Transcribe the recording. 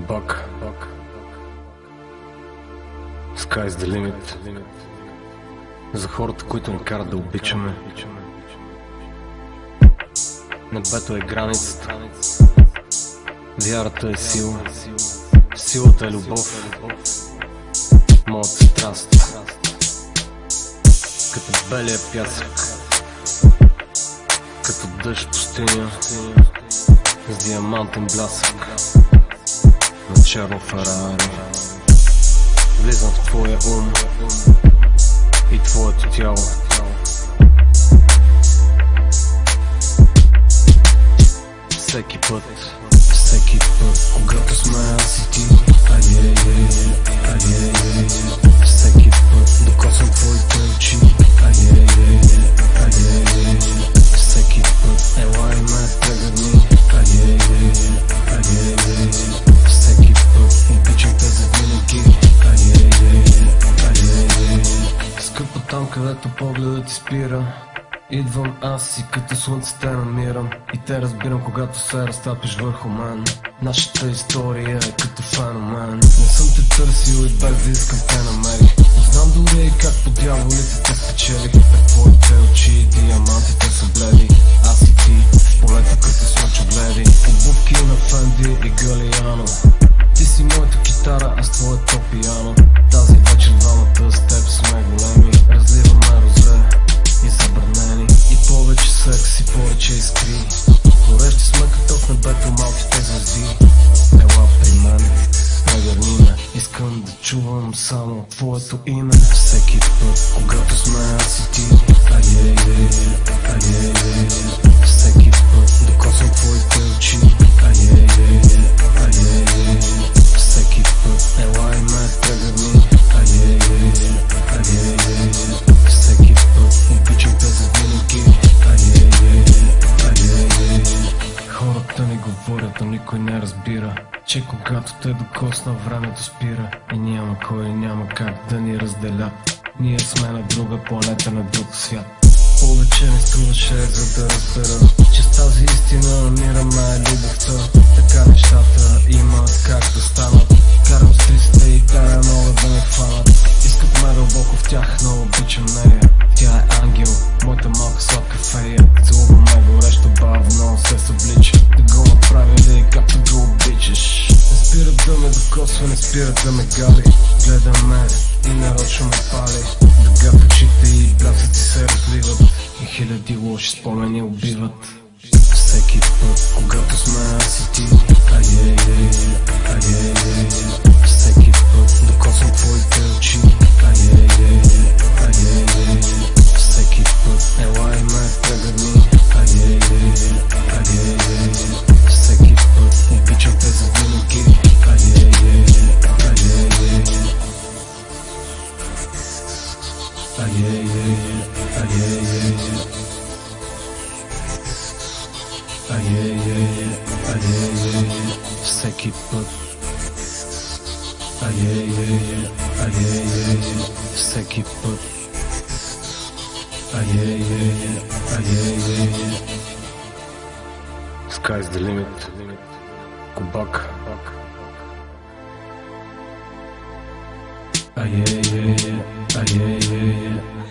Кубак. Sky's the limit. За хората, които ни карат да обичаме. Небето е границата. Вярата е сила. Силата е любов. Моята страст. Като белия пясък. Като дъжд пустиня. С диамантен блясък. На черно Ферари. Влизам в твоя ум и твоето тяло. Всеки път, когато сме аз и ти. Всеки път, докосвам твоите очи. Всеки път, ела и ме прегърни. Всеки път, обичам те завинаги. Скъпо там, където погледът ти спира. Идвам аз и като слънце те намирам. И те разбирам, когато се разтапиш върху мен. Нашата история е като феномен. Не съм те търсил и без да искам те намерих. Но знам дори и как по дяволите те спечелих. Пред твоите очи диамантите са бледи. Аз и ти в полето като слънчогледи. Обувки на Фенди и Галиано. Ти си моята китара, аз твоето пиано. Тази вечер двамата с теб сме големи. Разливаме розе и забранени. И повече секс и повече искри. Горещи сме като в небето малките звезди. Ела при мен, прегърни ме. Искам да чувам само твоето име. Всеки път, когато сме аз и ти. Всеки път, докосвам твоите очи. Всеки път, ела и ме прегърни. Всеки път, обичам те завинаги. Хората ни говорят, но никой не разбира, че когато те докосна, времето спира. И няма кой, няма как да ни разделя. Ние сме на друга планета, на друг свят. Повече не струваше, за да разбера, че с тази истина намираме любовта. Така нещата имат как да станат. Карам с 300 и тая могат да ме хванат. Искат ме дълбоко в тях, но обичам нея. Тя е ангел, моята малка сладка фея. Целуваме горещо бавно, се съблича. Да го направили както го обичаш. Не спира да ме докосва, не спира да ме гави. Гледа ме и нарочно ме пали. Дъга в очите и блясъци се разливат. И хиляди лоши спомени убиват. Всеки път, когато сме аз и ти. Всеки път, докосвам твоите очи. Всеки път, ела и ме прегърни. Всеки път, обичам те завинаги. Всеки път. Всеки път. Sky's the limit. Кубак. Yeah.